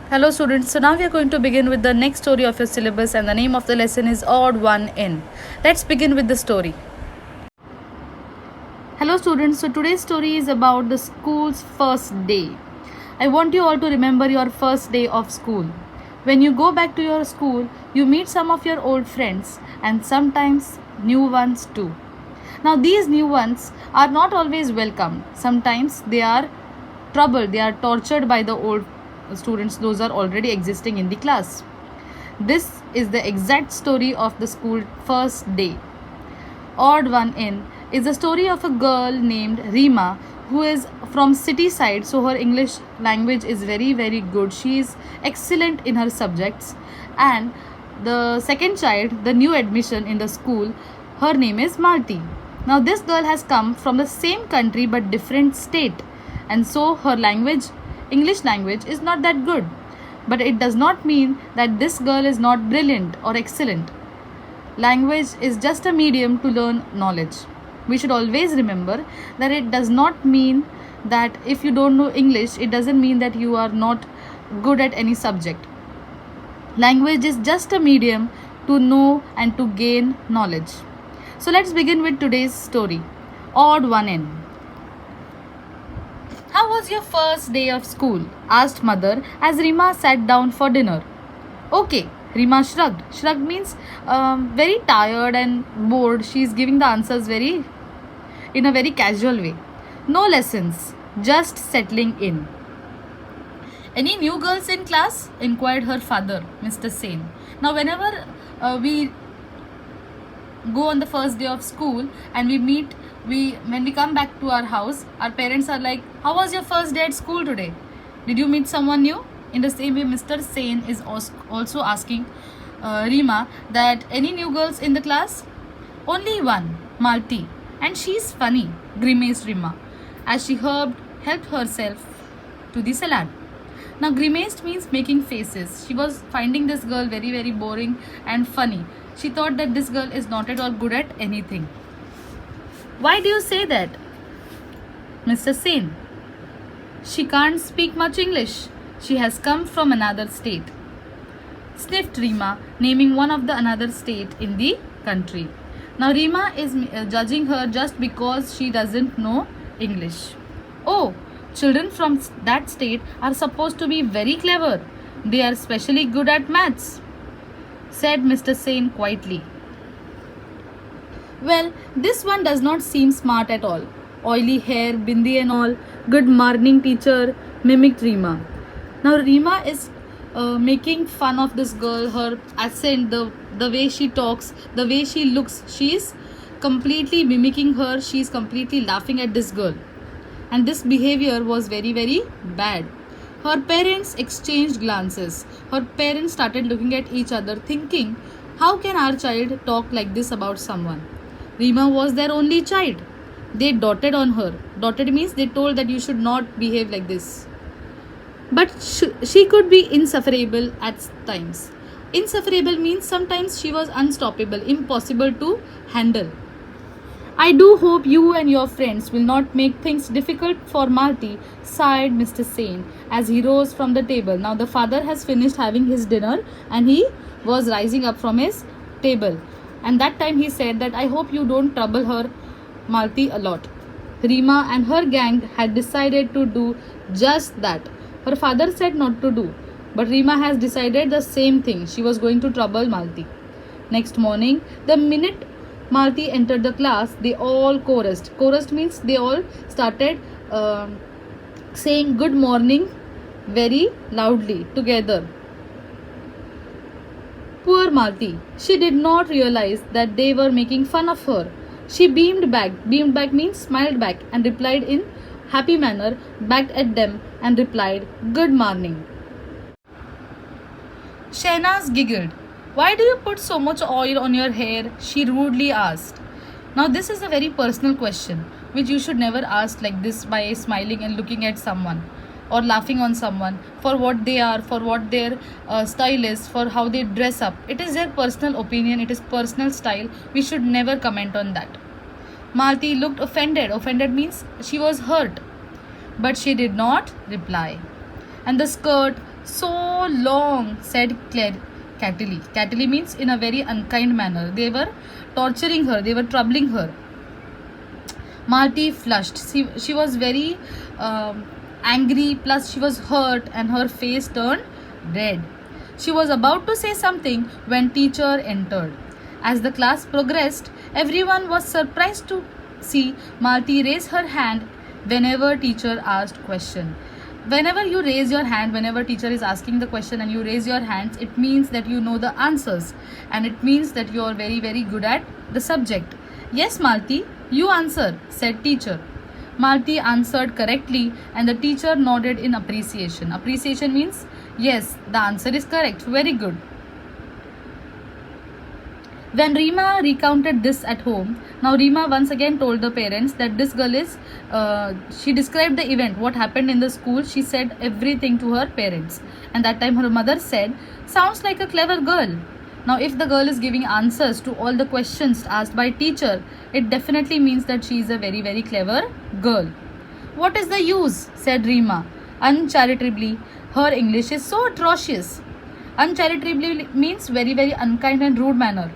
Hello students, so now we are going to begin with the next story of your syllabus and the name of the lesson is Odd One In. Let's begin with the story. Hello students, so today's story is about the school's first day. I want you all to remember your first day of school. When you go back to your school, you meet some of your old friends and sometimes new ones too. Now these new ones are not always welcome. Sometimes they are troubled, they are tortured by the old students, those are already existing in the class. This is the exact story of the school first day. Odd One In is the story of a girl named Rima who is from city side, so her English language is very good. She is excellent in her subjects, and the second child, the new admission in the school, her name is Malti. Now this girl has come from the same country but different state, and so her language, English language, is not that good. But it does not mean that this girl is not brilliant or excellent. Language is just a medium to learn knowledge. We should always remember that it does not mean that if you don't know English, it doesn't mean that you are not good at any subject. Language is just a medium to know and to gain knowledge. So let's begin with today's story. Odd One In. How was your first day of school? Asked mother as Rima sat down for dinner. Okay, Rima shrugged. Shrugged means very tired and bored. She is giving the answers in a very casual way. No lessons, just settling in. Any new girls in class? Inquired her father, Mr. Sen. Now, whenever we go on the first day of school and when we come back to our house, our parents are like, how was your first day at school today? Did you meet someone new? In the same way, Mr. Sen is also asking Rima that any new girls in the class? Only one, Malti, and she's funny, grimaced Rima as she helped herself to the salad. Now, grimaced means making faces. She was finding this girl very boring and funny. She thought that this girl is not at all good at anything. Why do you say that, Mr. Sen? She can't speak much English. She has come from another state, sniffed Rima, naming one of the another state in the country. Now Rima is judging her just because she doesn't know English. Oh, children from that state are supposed to be very clever. They are especially good at maths, said Mr. Sen quietly. Well, this one does not seem smart at all. Oily hair, bindi and all. Good morning, teacher, mimicked Rima. Now Rima is making fun of this girl, her accent, the way she talks, the way she looks. She is completely mimicking her. She is completely laughing at this girl. And this behavior was very bad. Her parents exchanged glances. Her parents started looking at each other thinking, how can our child talk like this about someone? Rima was their only child. They doted on her. Doted means they told that you should not behave like this. But she could be insufferable at times. Insufferable means sometimes she was unstoppable, impossible to handle. I do hope you and your friends will not make things difficult for Malti, sighed Mr. Sen as he rose from the table. Now the father has finished having his dinner and he was rising up from his table. And that time he said that I hope you don't trouble her, Malti, a lot. Rima and her gang had decided to do just that. Her father said not to do, but Rima has decided the same thing. She was going to trouble Malti. Next morning, the minute Malti entered the class, they all chorused. Chorused means they all started saying good morning very loudly together. Poor Malti. She did not realize that they were making fun of her. She beamed back. Beamed back means smiled back and replied in happy manner, backed at them and replied, good morning. Shehnaz giggled. Why do you put so much oil on your hair? She rudely asked. Now this is a very personal question which you should never ask like this by smiling and looking at someone or laughing on someone for what they are, for what their style is, for how they dress up. It is their personal opinion, it is personal style. We should never comment on that. Malti looked offended. Offended means she was hurt, but she did not reply. And the skirt So long, said Claire cattily. Cattily means in a very unkind manner. They were torturing her, they were troubling her. Marty flushed. She was very angry, plus she was hurt, and her face turned red. She was about to say something when teacher entered. As the class progressed, everyone was surprised to see Marty raise her hand whenever teacher asked question. Whenever you raise your hand, whenever teacher is asking the question and you raise your hands, it means that you know the answers, and it means that you are very very good at the subject. Yes, Malti, you answer, said teacher. Malti answered correctly and the teacher nodded in appreciation. Appreciation means yes, the answer is correct. Very good. When Rima recounted this at home, now Rima once again told the parents that this girl is, she described the event, what happened in the school. She said everything to her parents. And that time her mother said, sounds like a clever girl. Now if the girl is giving answers to all the questions asked by teacher, it definitely means that she is a very very clever girl. What is the use? Said Rima uncharitably. Her English is so atrocious. Uncharitably means very very unkind and rude manner.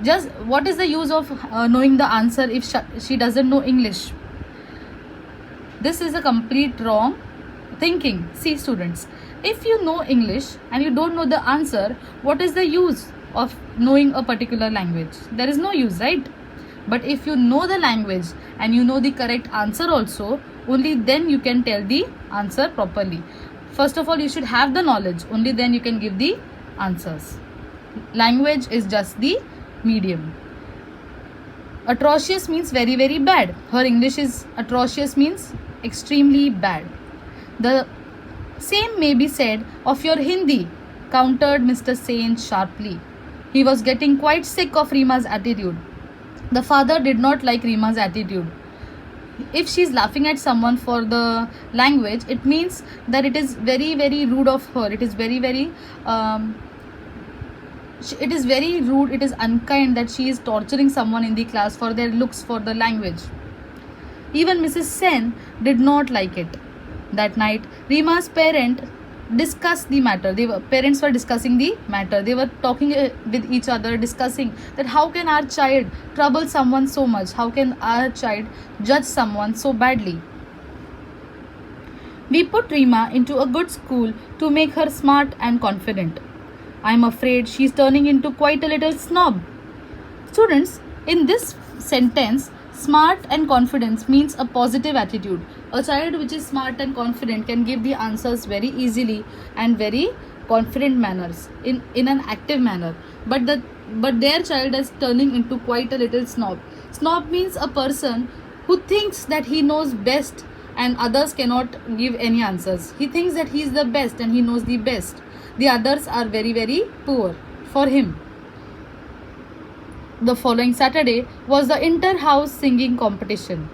Just what is the use of knowing the answer if she doesn't know English? This is a complete wrong thinking. See students, if you know English and you don't know the answer, what is the use of knowing a particular language? There is no use, right? But if you know the language and you know the correct answer also, only then you can tell the answer properly. First of all, you should have the knowledge, only then you can give the answers. Language is just the medium. Atrocious means very very bad. Her English is atrocious means extremely bad. The same may be said of your Hindi, countered Mr. Sain sharply. He was getting quite sick of Rima's attitude. The father did not like Rima's attitude. If she is laughing at someone for the language, it means that it is very very rude of her. It is very very it is very rude, it is unkind that she is torturing someone in the class for their looks for the language. Even Mrs. Sen did not like it. That night, Rima's parents discussed the matter. Parents were discussing the matter. They were talking with each other, discussing that how can our child trouble someone so much? How can our child judge someone so badly? We put Rima into a good school to make her smart and confident. I am afraid she is turning into quite a little snob. Students, in this sentence, smart and confidence means a positive attitude. A child which is smart and confident can give the answers very easily and very confident manners in an active manner. But their child is turning into quite a little snob. Snob means a person who thinks that he knows best and others cannot give any answers. He thinks that he is the best and he knows the best. The others are very very poor for him. The following Saturday was the inter-house singing competition.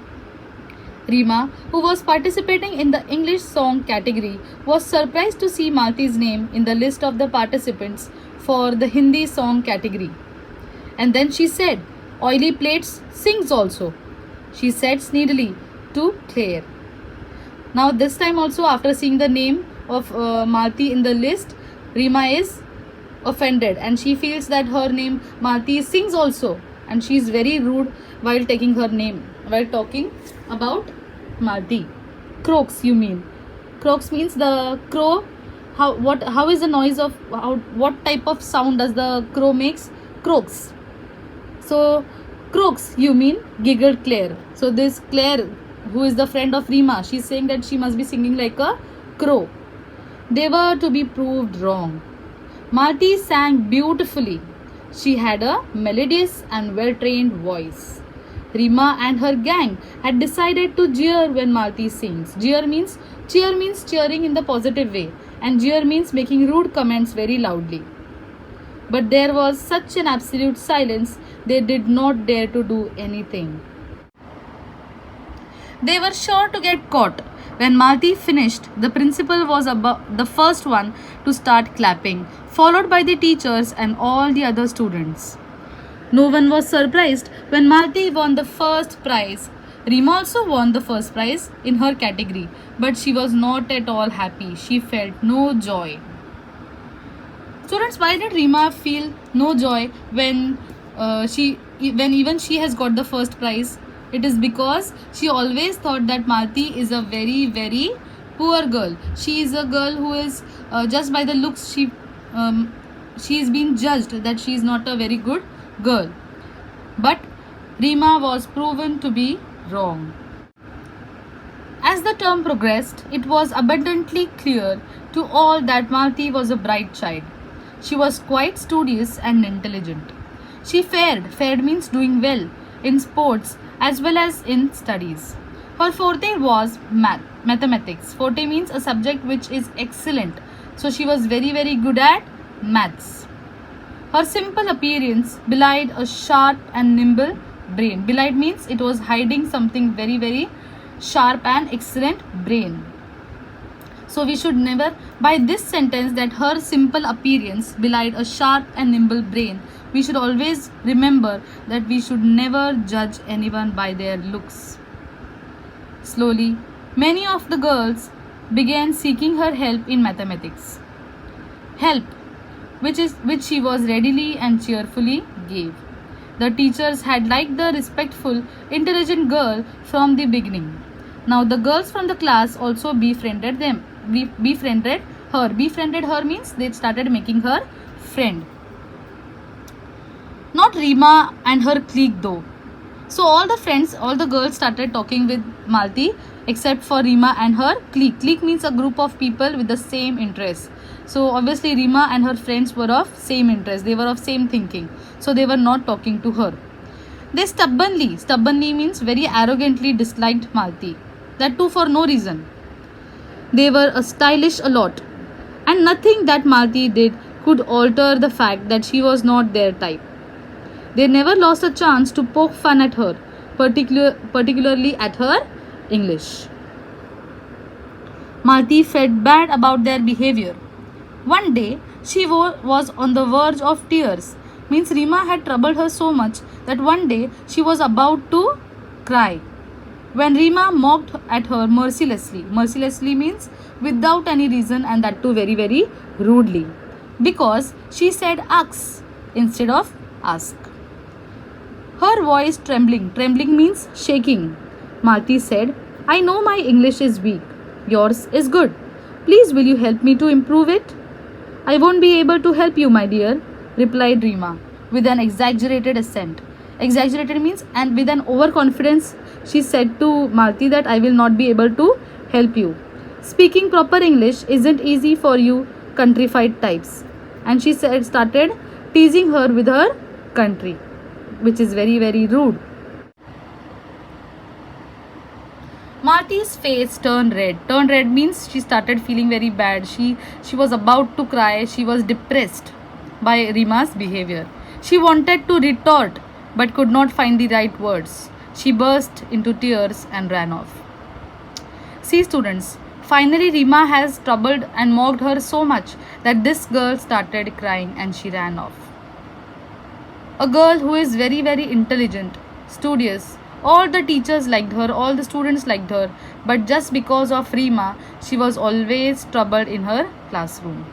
Rima, who was participating in the English song category, was surprised to see Malti's name in the list of the participants for the Hindi song category. And then she said, Oily Plates sings also, she said sneerily to Claire. Now this time also, after seeing the name of Malti in the list, Rima is offended and she feels that her name Malti sings also, and she is very rude while taking her name, while talking about Malti. Croaks, you mean? Croaks means the crow. How is the noise of what type of sound does the crow makes? Croaks. So croaks, you mean? Giggled Claire. So this Claire, who is the friend of Rima, she's saying that she must be singing like a crow. They were to be proved wrong. Malti sang beautifully. She had a melodious and well-trained voice. Rima and her gang had decided to jeer when Malti sings. Cheer means cheering in the positive way, and jeer means making rude comments very loudly. But there was such an absolute silence, they did not dare to do anything. They were sure to get caught. When Malti finished, the principal was the first one to start clapping, followed by the teachers and all the other students. No one was surprised when Malti won the first prize Rima also won the first prize in her category, but she was not at all happy. She felt no joy. Students, why did Rima feel no joy when when even she has got the first prize? It is because she always thought that Malti is a very poor girl. She is a girl who is just by the looks she is being judged that she is not a very good girl. But Rima was proven to be wrong. As the term progressed, it was abundantly clear to all that Malti was a bright child. She was quite studious and intelligent. She fared. Fared means doing well in sports as well as in studies. Her forte was mathematics. Forte means a subject which is excellent. So she was very good at maths. Her simple appearance belied a sharp and nimble brain. Belied means it was hiding something very sharp and excellent brain. So we should never, by this sentence that her simple appearance belied a sharp and nimble brain, we should always remember that we should never judge anyone by their looks. Slowly, many of the girls began seeking her help in mathematics. Help, which she was readily and cheerfully gave. The teachers had liked the respectful, intelligent girl from the beginning. Now the girls from the class also befriended them. Befriended her. Befriended her means they started making her friend. Not Rima and her clique though. So all the girls started talking with Malti except for Rima and her clique. Clique means a group of people with the same interests. So obviously Rima and her friends were of same interest. They were of same thinking. So they were not talking to her. They stubbornly means very arrogantly disliked Malti. That too for no reason. They were stylish a lot. And nothing that Malti did could alter the fact that she was not their type. They never lost a chance to poke fun at her, particularly at her English. Malti felt bad about their behavior. One day, she was on the verge of tears. Means Rima had troubled her so much that one day she was about to cry. When Rima mocked at her mercilessly. Mercilessly means without any reason, and that too very rudely. Because she said ask instead of ask. Her voice trembling. Trembling means shaking. Malti said, I know my English is weak. Yours is good. Please will you help me to improve it? I won't be able to help you, my dear, replied Rima with an exaggerated accent. Exaggerated means, and with an overconfidence, she said to Malti that I will not be able to help you. Speaking proper English isn't easy for you countrified types. And she started teasing her with her country, which is very rude. Malti's face turned red. Turned red means she started feeling very bad. She was about to cry. She was depressed by Rima's behavior. She wanted to retort but could not find the right words. She burst into tears and ran off. See students, finally Rima has troubled and mocked her so much that this girl started crying and she ran off. A girl who is very intelligent, studious. All the teachers liked her, all the students liked her, but just because of Rima, she was always troubled in her classroom.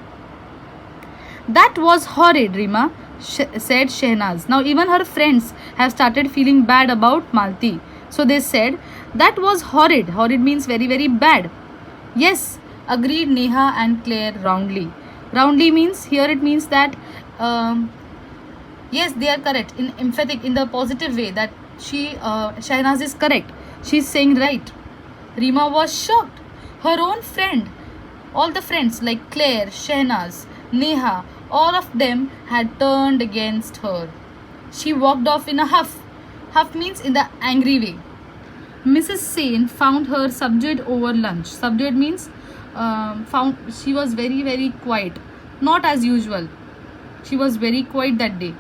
That was horrid, Rima, said Shehnaz. Now even her friends have started feeling bad about Malti. So they said, that was horrid. Horrid means very bad. Yes, agreed Neha and Claire roundly. Roundly means, here it means that, yes, they are correct, in emphatic, in the positive way, that Shehnaz is correct. She is saying right. Rima was shocked. Her own friend, all the friends like Claire, Shehnaz, Neha, all of them had turned against her. She walked off in a huff. Huff means in the angry way. Mrs. Sain found her subdued over lunch. Subdued means she was very quiet. Not as usual. She was very quiet that day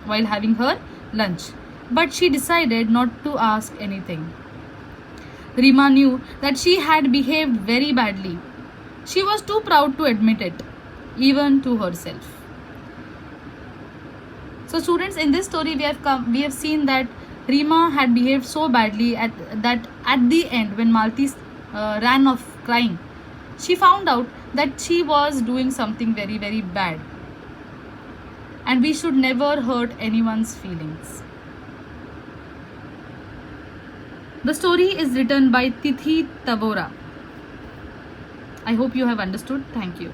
while having her lunch. But she decided not to ask anything. Rima knew that she had behaved very badly. She was too proud to admit it, even to herself. So students, in this story we have seen that Rima had behaved so badly that at the end, when Malti ran off crying, she found out that she was doing something very, very bad. And we should never hurt anyone's feelings. The story is written by Tithi Tavora. I hope you have understood. Thank you.